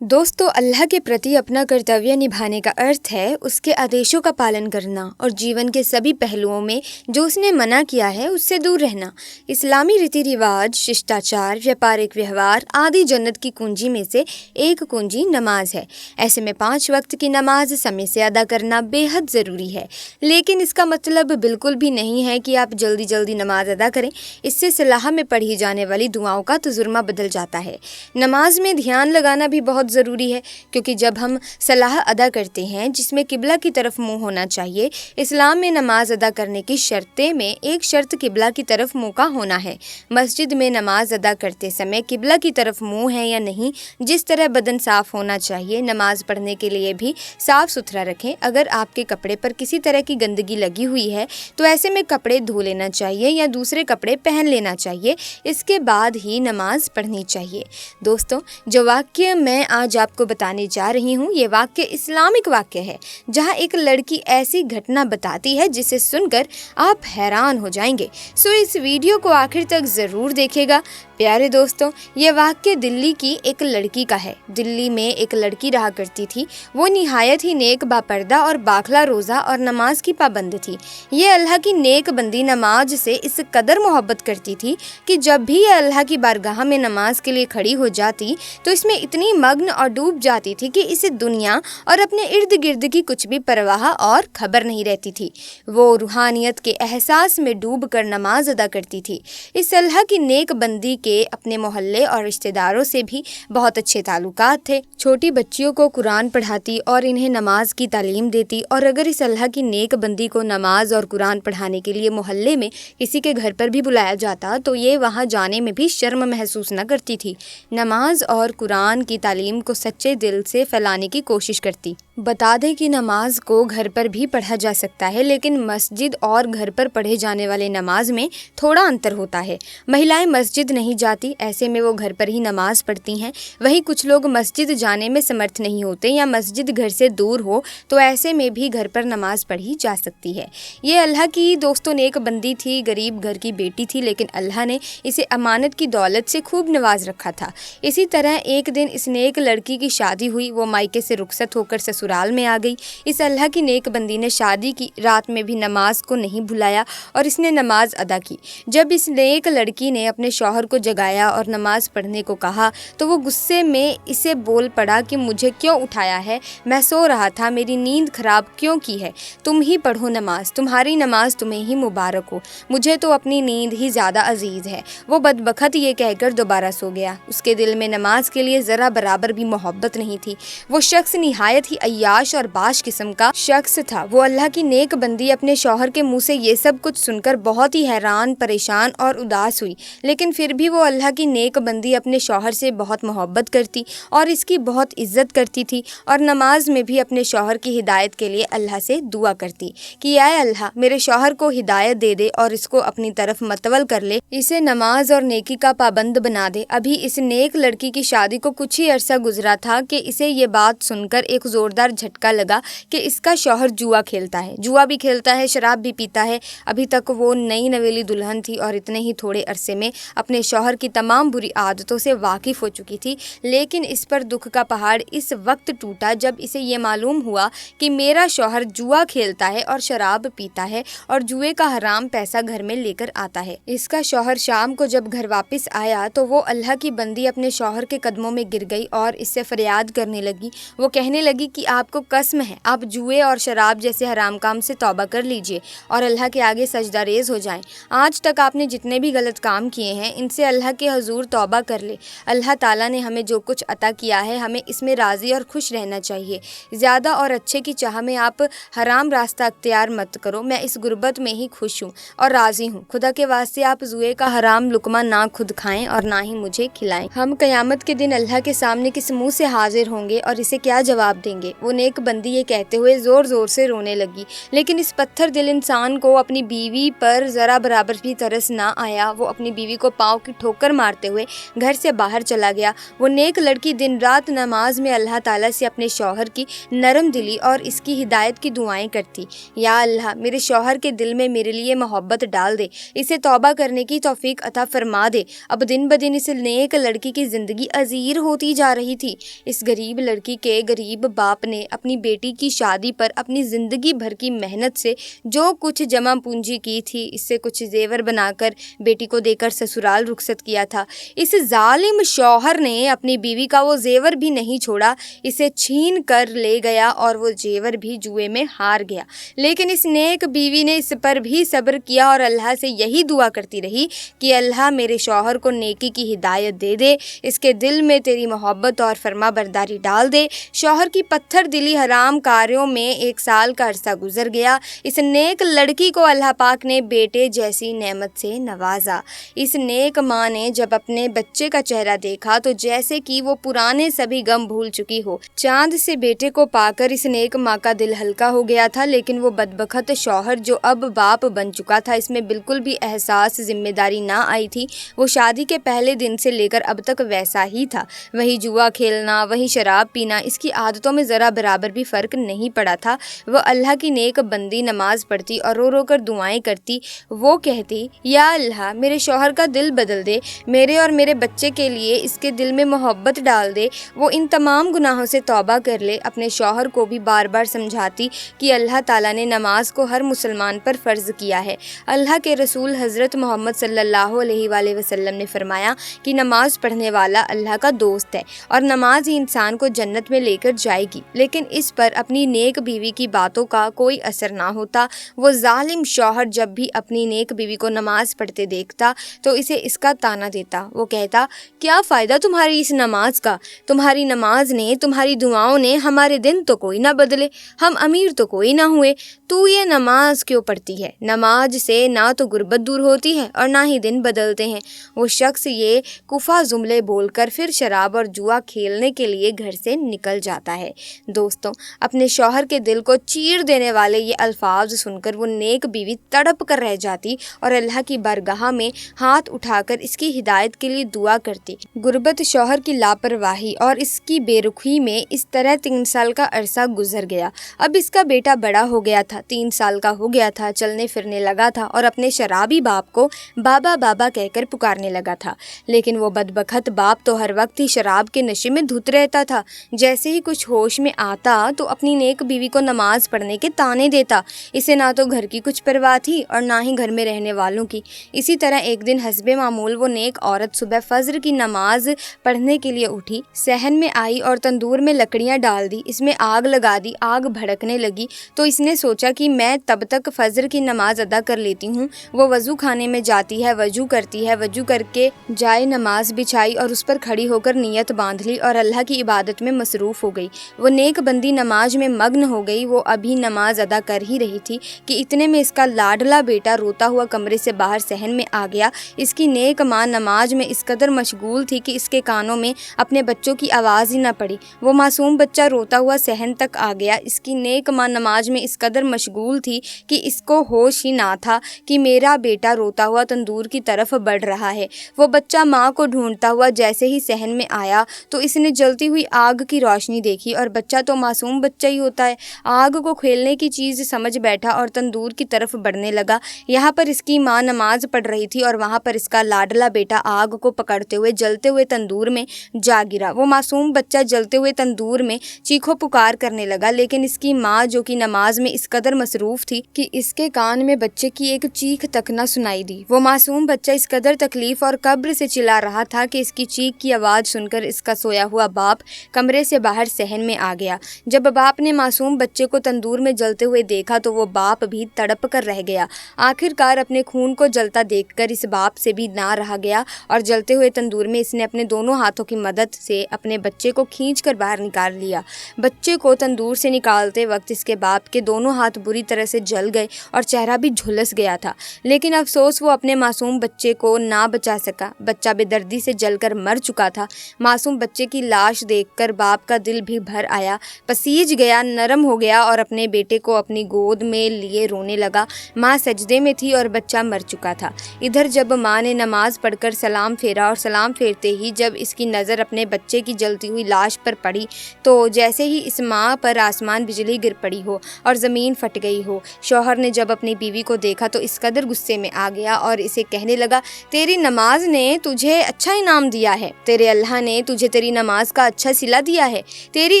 दोस्तों, अल्लाह के प्रति अपना कर्तव्य निभाने का अर्थ है उसके आदेशों का पालन करना और जीवन के सभी पहलुओं में जो उसने मना किया है उससे दूर रहना। इस्लामी रीति रिवाज, शिष्टाचार, व्यापारिक व्यवहार आदि जन्नत की कुंजी में से एक कुंजी नमाज है। ऐसे में 5 वक्त की नमाज समय से अदा करना बेहद ज़रूरी है, लेकिन इसका मतलब बिल्कुल भी नहीं है कि आप जल्दी जल्दी नमाज अदा करें। इससे सलाह में पढ़ी जाने वाली दुआओं का तजुर्मा बदल जाता है। नमाज में ध्यान लगाना भी बहुत ज़रूरी है, क्योंकि जब हम सलाह अदा करते हैं जिसमें किबला की तरफ मुंह होना चाहिए, इस्लाम में नमाज अदा करने की शर्तें में एक शर्त किबला की तरफ मुंह का होना है। मस्जिद में नमाज अदा करते समय किबला की तरफ मुंह है या नहीं, जिस तरह बदन साफ़ होना चाहिए, नमाज पढ़ने के लिए भी साफ़ सुथरा रखें। अगर आपके कपड़े पर किसी तरह की गंदगी लगी हुई है तो ऐसे में कपड़े धो लेना चाहिए या दूसरे कपड़े पहन लेना चाहिए। इसके बाद ही नमाज पढ़नी चाहिए। दोस्तों, जो वाक्य मैं आज आपको बताने जा रही हूँ, ये वाक्य इस्लामिक वाक्य है, जहाँ एक लड़की ऐसी घटना बताती है जिसे सुनकर आप हैरान हो जाएंगे। सो इस वीडियो को आखिर तक ज़रूर देखिएगा। प्यारे दोस्तों, ये वाक्य दिल्ली की एक लड़की का है। दिल्ली में एक लड़की रहा करती थी। वो निहायत ही नेक, बापर्दा और बाखला रोज़ा और नमाज की पाबंद थी। ये अल्लाह की नेक बंदी नमाज से इस कदर मोहब्बत करती थी कि जब भी ये अल्लाह की बारगाह में नमाज के लिए खड़ी हो जाती तो इसमें इतनी मग्न और डूब जाती थी कि इसे दुनिया और अपने इर्द गिर्द की कुछ भी परवाह और खबर नहीं रहती थी। वो रूहानियत के एहसास में डूब कर नमाज अदा करती थी। इस अल्लाह की नेक बंदी के अपने मोहल्ले और रिश्तेदारों से भी बहुत अच्छे ताल्लुकात थे। छोटी बच्चियों को कुरान पढ़ाती और इन्हें नमाज की तालीम देती, और अगर इस अल्लाह की नेक बंदी को नमाज और कुरान पढ़ाने के लिए मोहल्ले में किसी के घर पर भी बुलाया जाता तो ये वहाँ जाने में भी शर्म महसूस न करती थी। नमाज और कुरान की तालीम को सच्चे दिल से फैलाने की कोशिश करती। बता दें कि नमाज को घर पर भी पढ़ा जा सकता है, लेकिन मस्जिद और घर पर पढ़े जाने वाले नमाज में थोड़ा अंतर होता है। महिलाएं मस्जिद नहीं जाती, ऐसे में वो घर पर ही नमाज पढ़ती हैं। वहीं कुछ लोग मस्जिद जाने में समर्थ नहीं होते या मस्जिद घर से दूर हो, तो ऐसे में भी घर पर नमाज पढ़ी जा सकती है। ये अल्लाह की दोस्तों नेक बंदी थी, गरीब घर की बेटी थी, लेकिन अल्लाह ने इसे अमानत की दौलत से खूब नवाज रखा था। इसी तरह एक दिन इस नेक लड़की की शादी हुई। वो मायके से रुखसत होकर ससुराल में आ गई। इस अल्लाह की नेक बंदी ने शादी की रात में भी नमाज को नहीं भुलाया और इसने नमाज अदा की। जब इस नेक लड़की ने अपने शौहर को जगाया और नमाज पढ़ने को कहा तो वो गुस्से में इसे बोल पड़ा कि मुझे क्यों उठाया है, मैं सो रहा था, मेरी नींद खराब क्यों की है, तुम ही पढ़ो नमाज, तुम्हारी नमाज तुम्हें ही मुबारक हो, मुझे तो अपनी नींद ही ज़्यादा अजीज़ है। वो बदबख्त ये कहकर दोबारा सो गया। उसके दिल में नमाज के लिए ज़रा बराबर भी मोहब्बत नहीं थी। वो शख्स निहायत ही अय्याश और बाश किस्म का शख्स था। वो अल्लाह की नेक बंदी अपने शौहर के मुंह से ये सब कुछ सुनकर बहुत ही हैरान, परेशान और उदास हुई, लेकिन फिर भी वो अल्लाह की नेक बंदी अपने शौहर से बहुत मोहब्बत करती और इसकी बहुत इज्जत करती थी, और नमाज में भी अपने शौहर की हिदायत के लिए अल्लाह से दुआ करती कि आए अल्लाह, मेरे शौहर को हिदायत दे दे और इसको अपनी तरफ मतवल कर ले, इसे नमाज और नेकी का पाबंद बना दे। अभी इस नेक लड़की की शादी को कुछ ही अरसा गुजरा था कि इसे ये बात सुनकर एक ज़ोरदार झटका लगा कि इसका शौहर जुआ खेलता है, जुआ भी खेलता है, शराब भी पीता है। अभी तक वो नई नवेली दुल्हन थी और इतने ही थोड़े अरसे में अपने शौहर की तमाम बुरी आदतों से वाकिफ़ हो चुकी थी। लेकिन इस पर दुख का पहाड़ इस वक्त टूटा जब इसे ये मालूम हुआ कि मेरा शौहर जुआ खेलता है और शराब पीता है और जुए का हराम पैसा घर में लेकर आता है। इसका शौहर शाम को जब घर वापस आया तो वो अल्लाह की बंदी अपने शौहर के कदमों में गिर गई और इससे फरियाद करने लगी। वो कहने लगी कि आपको कसम है, आप जुए और शराब जैसे हराम काम से तौबा कर लीजिए और अल्लाह के आगे सजदा रेज़ हो जाएं। आज तक आपने जितने भी गलत काम किए हैं इनसे अल्लाह के हजूर तौबा कर ले। अल्लाह ताला ने हमें जो कुछ अता किया है हमें इसमें राज़ी और खुश रहना चाहिए। ज़्यादा और अच्छे की चाह में आप हराम रास्ता अख्तियार मत करो। मैं इस गुर्बत में ही खुश हूँ और राज़ी हूँ। खुदा के वास्ते आप जुए का हराम लुकमा ना खुद खाएं और ना ही मुझे खिलाएं। हम क़यामत के दिन अल्लाह के सामने किस मुँह से हाजिर होंगे और इसे क्या जवाब देंगे? وہ نیک بندی یہ کہتے ہوئے زور زور سے رونے لگی، لیکن اس پتھر دل انسان کو اپنی بیوی پر ذرا برابر بھی ترس نہ آیا۔ وہ اپنی بیوی کو پاؤں کی ٹھوکر مارتے ہوئے گھر سے باہر چلا گیا۔ وہ نیک لڑکی دن رات نماز میں اللہ تعالیٰ سے اپنے شوہر کی نرم دلی اور اس کی ہدایت کی دعائیں کرتی۔ یا اللہ، میرے شوہر کے دل میں میرے لیے محبت ڈال دے، اسے توبہ کرنے کی توفیق عطا فرما دے۔ اب دن بدن اس نیک لڑکی کی زندگی عزیر ہوتی جا رہی تھی۔ اس غریب لڑکی کے غریب باپ نے اپنی بیٹی کی شادی پر اپنی زندگی بھر کی محنت سے جو کچھ جمع پونجی کی تھی، اس سے کچھ زیور بنا کر بیٹی کو دے کر سسرال رخصت کیا تھا۔ اس ظالم شوہر نے اپنی بیوی کا وہ زیور بھی نہیں چھوڑا، اسے چھین کر لے گیا اور وہ زیور بھی جوئے میں ہار گیا۔ لیکن اس نیک بیوی نے اس پر بھی صبر کیا اور اللہ سے یہی دعا کرتی رہی کہ اللہ میرے شوہر کو نیکی کی ہدایت دے دے، اس کے دل میں تیری محبت اور فرما برداری ڈال دے۔ شوہر کی پتھر دلی حرام کاریوں میں 1 سال کا عرصہ گزر گیا۔ اس نیک لڑکی کو اللہ پاک نے بیٹے جیسی نعمت سے نوازا۔ اس نیک ماں نے جب اپنے بچے کا چہرہ دیکھا تو جیسے کہ وہ پرانے سبھی غم بھول چکی ہو۔ چاند سے بیٹے کو پا کر اس نیک ماں کا دل ہلکا ہو گیا تھا، لیکن وہ بدبخت شوہر جو اب باپ بن چکا تھا، اس میں بالکل بھی احساس ذمہ داری نہ آئی تھی۔ وہ شادی کے پہلے دن سے لے کر اب تک ویسا ہی تھا، وہی جوا کھیلنا، وہی شراب پینا، اس کی عادتوں میں ذرا برابر بھی فرق نہیں پڑا تھا۔ وہ اللہ کی نیک بندی نماز پڑھتی اور رو رو کر دعائیں کرتی۔ وہ کہتی، یا اللہ میرے شوہر کا دل بدل دے، میرے اور میرے بچے کے لیے اس کے دل میں محبت ڈال دے، وہ ان تمام گناہوں سے توبہ کر لے۔ اپنے شوہر کو بھی بار بار سمجھاتی کہ اللہ تعالیٰ نے نماز کو ہر مسلمان پر فرض کیا ہے۔ اللہ کے رسول حضرت محمد صلی اللہ علیہ وآلہ وسلم نے فرمایا کہ نماز پڑھنے والا اللہ کا دوست ہے اور نماز ہی انسان کو جنت میں لے کر جائے گی۔ لیکن اس پر اپنی نیک بیوی کی باتوں کا کوئی اثر نہ ہوتا۔ وہ ظالم شوہر جب بھی اپنی نیک بیوی کو نماز پڑھتے دیکھتا تو اسے اس کا طعنہ دیتا۔ وہ کہتا، کیا فائدہ تمہاری اس نماز کا؟ تمہاری نماز نے، تمہاری دعاؤں نے ہمارے دن تو کوئی نہ بدلے، ہم امیر تو کوئی نہ ہوئے، تو یہ نماز کیوں پڑھتی ہے؟ نماز سے نہ تو غربت دور ہوتی ہے اور نہ ہی دن بدلتے ہیں۔ وہ شخص یہ کفا جملے بول کر پھر شراب اور جوا کھیلنے کے لیے گھر سے نکل جاتا ہے۔ دوستوں، اپنے شوہر کے دل کو چیر دینے والے یہ الفاظ سن کر وہ نیک بیوی تڑپ کر رہ جاتی اور اللہ کی بارگاہ میں ہاتھ اٹھا کر اس کی ہدایت کے لیے دعا کرتی۔ غربت، شوہر کی لاپرواہی اور اس کی بے رخی میں اس طرح 3 سال کا عرصہ گزر گیا۔ اب اس کا بیٹا بڑا ہو گیا تھا، 3 سال کا ہو گیا تھا، چلنے پھرنے لگا تھا اور اپنے شرابی باپ کو بابا بابا کہہ کر پکارنے لگا تھا۔ لیکن وہ بدبخت باپ تو ہر وقت ہی شراب کے نشے میں دھت رہتا تھا۔ جیسے ہی کچھ ہوش میں آتا تو اپنی نیک بیوی کو نماز پڑھنے کے طعنے دیتا۔ اسے نہ تو گھر کی کچھ پرواہ تھی اور نہ ہی گھر میں رہنے والوں کی۔ اسی طرح ایک دن حسب معمول وہ نیک عورت صبح فجر کی نماز پڑھنے کے لیے اٹھی، صحن میں آئی اور تندور میں لکڑیاں ڈال دی، اس میں آگ لگا دی۔ آگ بھڑکنے لگی تو اس نے سوچا کہ میں تب تک فجر کی نماز ادا کر لیتی ہوں۔ وہ وضو خانے میں جاتی ہے، وضو کرتی ہے، وضو کر کے جائے نماز بچھائی اور اس پر کھڑی ہو کر نیت باندھ لی اور اللہ کی عبادت میں مصروف ہو گئی۔ وہ نیک بندی نماز میں مگن ہو گئی۔ وہ ابھی نماز ادا کر ہی رہی تھی کہ اتنے میں اس کا لاڈلا بیٹا روتا ہوا کمرے سے باہر صحن میں آ گیا۔ اس کی نیک ماں نماز میں اس قدر مشغول تھی کہ اس کے کانوں میں اپنے بچوں کی آواز ہی نہ پڑی۔ وہ معصوم بچہ روتا ہوا صحن تک آ گیا۔ اس کی نیک ماں نماز میں اس قدر مشغول تھی کہ اس کو ہوش ہی نہ تھا کہ میرا بیٹا روتا ہوا تندور کی طرف بڑھ رہا ہے۔ وہ بچہ ماں کو ڈھونڈتا ہوا جیسے ہی صحن میں آیا تو اس نے جلتی ہوئی آگ کی روشنی دیکھی اور بچہ تو معصوم بچہ ہی ہوتا ہے، آگ کو کھیلنے کی چیز سمجھ بیٹھا اور تندور کی طرف بڑھنے لگا۔ یہاں پر اس کی ماں نماز پڑھ رہی تھی اور وہاں پر اس کا لاڈلا بیٹا آگ کو پکڑتے ہوئے جلتے ہوئے تندور میں جا گرا۔ وہ معصوم بچہ جلتے ہوئے تندور میں چیخو پکار کرنے لگا، لیکن اس کی ماں جو کہ نماز میں اس قدر مصروف تھی کہ اس کے کان میں بچے کی ایک چیخ تک نہ سنائی دی۔ وہ معصوم بچہ اس قدر تکلیف اور قبر سے چلا رہا تھا کہ اس کی چیخ کی آواز سن کر اس کا سویا ہوا باپ کمرے سے باہر صحن میں آ گیا۔ جب باپ نے معصوم بچے کو تندور میں جلتے ہوئے دیکھا تو وہ باپ بھی تڑپ کر رہ گیا۔ آخر کار اپنے خون کو جلتا دیکھ کر اس باپ سے بھی نہ رہا گیا اور جلتے ہوئے تندور میں اس نے اپنے دونوں ہاتھوں کی مدد سے اپنے بچے کو کھینچ کر باہر نکال لیا۔ بچے کو تندور سے نکالتے وقت اس کے باپ کے دونوں ہاتھ بری طرح سے جل گئے اور چہرہ بھی جھلس گیا تھا، لیکن افسوس وہ اپنے معصوم بچے کو نہ بچا سکا۔ بچہ بے دردی سے جل کر مر چکا تھا۔ معصوم بچے کی لاش دیکھ کر باپ کا دل بھی بھر آیا आया, पसीज गया, नरम हो गया और अपने बेटे को अपनी गोद में लिए रोने लगा। माँ सजदे में थी और बच्चा मर चुका था। इधर जब माँ ने नमाज पढ़कर सलाम फेरा और सलाम फेरते ही जब इसकी नज़र अपने बच्चे की जलती हुई लाश पर पड़ी तो जैसे ही इस माँ पर आसमान बिजली गिर पड़ी हो और ज़मीन फट गई हो। शौहर ने जब अपनी बीवी को देखा तो इस कदर गुस्से में आ गया और इसे कहने लगा, तेरी नमाज ने तुझे अच्छा इनाम दिया है, तेरे अल्लाह ने तुझे तेरी नमाज का अच्छा सिला दिया है। तेरी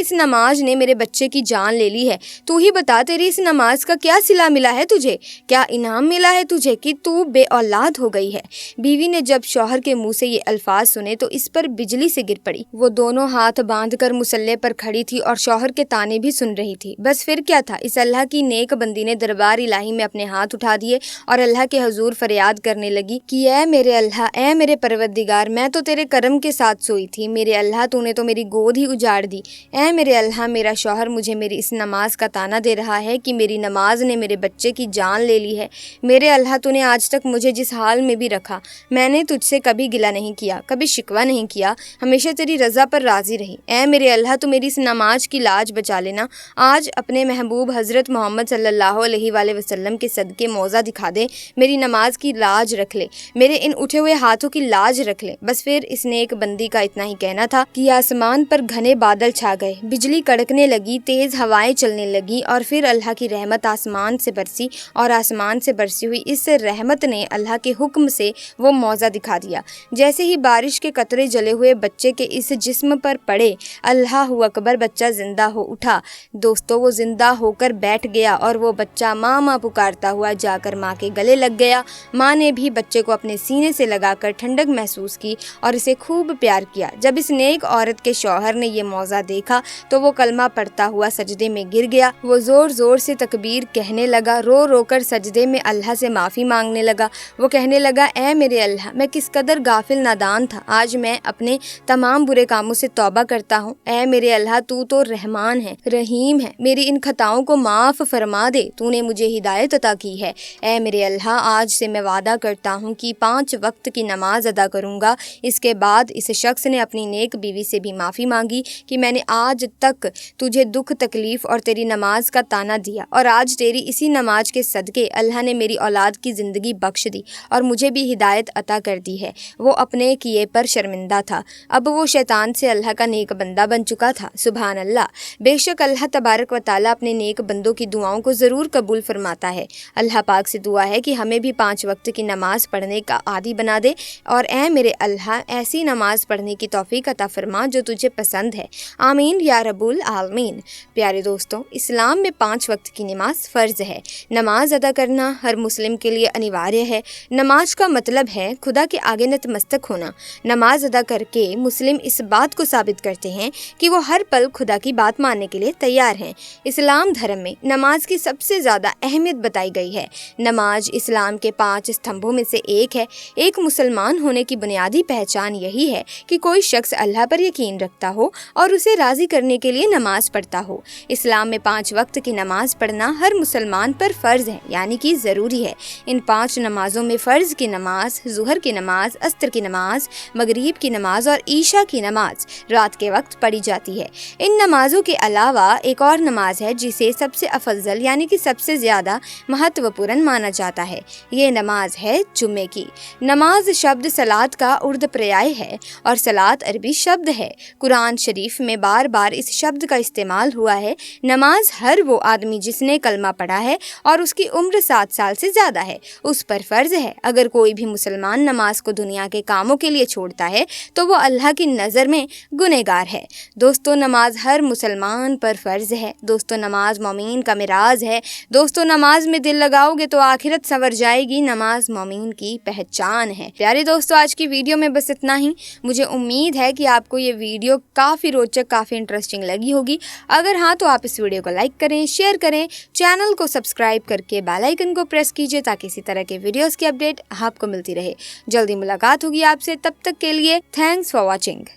इस नमाज ने मेरे बच्चे की जान ले ली है। तू ही बता, तेरी इस नमाज का क्या सिला मिला है तुझे, क्या इनाम मिला है तुझे कि तू बे औलाद हो गई है। बीवी ने जब शौहर के मुंह से ये अल्फाज सुने तो इस पर बिजली से गिर पड़ी। वो दोनों हाथ बांधकर मुसल्ले पर खड़ी थी और शौहर के ताने भी सुन रही थी। बस फिर क्या था, इस अल्लाह की नेक बंदी ने दरबार इलाही में अपने हाथ उठा दिए और अल्लाह के हुजूर फरियाद करने लगी कि ऐ मेरे अल्लाह, ऐ मेरे परवरदिगार, मैं तो तेरे करम के साथ सोई थी, मेरे अल्लाह तूने तो मेरी गोद ही उजाड़ दी। ऐ मेरे अल्लाह, मेरा शौहर मुझे मेरी इस नमाज का ताना दे रहा है कि मेरी नमाज ने मेरे बच्चे की जान ले ली है। मेरे अल्लाह तूने आज तक मुझे जिस हाल में भी रखा, मैंने तुझसे कभी गिला नहीं किया, कभी शिकवा नहीं किया, हमेशा तेरी रज़ा पर राज़ी रही। ऐ मेरे अल्लाह, तू मेरी इस नमाज की लाज बचा लेना। आज अपने महबूब हज़रत मोहम्मद सल्लल्लाहु अलैहि वसल्लम के सदके मौज़ा दिखा दे, मेरी नमाज की लाज रख ले, मेरे इन उठे हुए हाथों की लाज रख ले। बस फिर इस नेक बंदी का इतना ही कहना था कि आसमान पर घने बादल छा गए, बिजली कड़कने लगी, तेज़ हवाएं चलने लगी और फिर अल्लाह की रहमत आसमान से बरसी और आसमान से बरसी हुई इस रहमत ने अल्लाह के हुक्म से वो मौज़ा दिखा दिया। जैसे ही बारिश के कतरे जले हुए बच्चे के इस जिस्म पर पड़े, अल्लाहु अकबर, बच्चा जिंदा हो उठा। दोस्तों, वो जिंदा होकर बैठ गया और वो बच्चा माँ माँ पुकारता हुआ जाकर माँ के गले लग गया। माँ ने भी बच्चे को अपने सीने से लगाकर ठंडक महसूस की और इसे खूब प्यार किया। जब इस नेक औरत के शौहर ने ये मौज़ा देखा तो वो कलमा पढ़ता हुआ सजदे में गिर गया। वो ज़ोर ज़ोर से तकबीर कहने लगा, रो रो कर सजदे में अल्लाह से माफ़ी मांगने लगा। वो कहने लगा, ऐ मेरे अल्लाह, मैं किस कदर गाफिल नादान था, आज मैं अपने तमाम बुरे कामों से तौबा करता हूँ। ऐ मेरे अल्लाह, तू तो रहमान है, रहीम है, मेरी इन खताओं को माफ़ फरमा दे, तूने मुझे हिदायत अता की है। ऐ मेरे अल्लाह, आज से मैं वादा करता हूँ कि 5 वक्त की नमाज अदा करूँगा। इसके बाद इस शख्स ने अपनी नेक बीवी से भी माफ़ी मांगी कि मैंने आज तक तुझे दुख तकलीफ़ और तेरी नमाज का ताना दिया और आज तेरी इसी नमाज के सदके अल्लाह ने मेरी औलाद की ज़िंदगी बख्श दी और मुझे भी हिदायत अता कर दी है। वो अपने किए पर शर्मिंदा था। अब वो शैतान से अल्लाह का नेक बंदा बन चुका था। सुभान अल्लाह। बेशक अल्लाह तबारक व ताला अपने नेक बंदों की दुआओं को ज़रूर कबूल फरमाता है। अल्लाह पाक से दुआ है कि हमें भी 5 वक्त की नमाज़ पढ़ने का आदी बना दे और ऐ मेरे अल्लाह, ऐसी नमाज़ पढ़ने की तौफीक अता फरमा जो तुझे पसंद है। आमीन या रब्बुल आलमीन। प्यारे दोस्तों, इस्लाम में 5 वक्त की नमाज फ़र्ज़ है। नमाज अदा करना हर मुस्लिम के लिए अनिवार्य है। नमाज का मतलब है खुदा के आगे नतमस्तक होना। नमाज अदा करके मुस्लिम इस बात को साबित करते हैं कि वो हर पल खुदा की बात मानने के लिए तैयार हैं। इस्लाम धर्म में नमाज की सबसे ज़्यादा अहमियत बताई गई है। नमाज इस्लाम के 5 स्तंभों में से एक है। एक मुसलमान होने की बुनियादी पहचान यही है कि कोई शख्स अल्लाह पर यकीन रखता हो और उसे राज़ी करने के लिए नमाज पढ़ता हो। इस्लाम में 5 वक्त की नमाज पढ़ना हर मुसलमान पर फ़र्ज़ है, यानी कि ज़रूरी है। इन 5 नमाज़ों में फ़र्ज़ की नमाज, ज़ुहर की नमाज, अस्र की नमाज, मगरिब की नमाज और ईशा की नमाज रात के वक्त पढ़ी जाती है। इन नमाज़ों के अलावा एक और नमाज है जिसे सबसे अफजल यानी कि सबसे ज़्यादा महत्वपूर्ण माना जाता है। ये नमाज है जुम्मे की। नमाज शब्द सलात का उर्द पर्याय है और सलात अरबी शब्द है। कुरान शरीफ में बार बार इस शब्द का इस्तेमाल हुआ है। नमाज हर वो आदमी जिसने कलमा पढ़ा है और उसकी उम्र 7 साल से ज़्यादा है उस पर फ़र्ज़ है। अगर कोई भी मुसलमान नमाज को दुनिया के कामों के लिए छोड़ता है तो वो अल्लाह की नज़र में गुनहगार है। दोस्तों, नमाज हर मुसलमान पर फ़र्ज़ है। दोस्तों, नमाज मोमीन का मिराज है। दोस्तों, नमाज में दिल लगाओगे तो आखिरत संवर जाएगी। नमाज मोमीन की पहचान है। प्यारे दोस्तों, आज की वीडियो में बस इतना ही। मुझे उम्मीद है कि आपको ये वीडियो काफ़ी रोचक, काफ़ी इंटरेस्टिंग लगी होगी। अगर हाँ तो आप इस वीडियो को लाइक करें, शेयर करें, चैनल को सब्सक्राइब करके बेल आइकन को प्रेस कीजिए ताकि इसी तरह के वीडियोस की अपडेट आपको मिलती रहे। जल्दी मुलाकात होगी आपसे, तब तक के लिए थैंक्स फॉर वॉचिंग।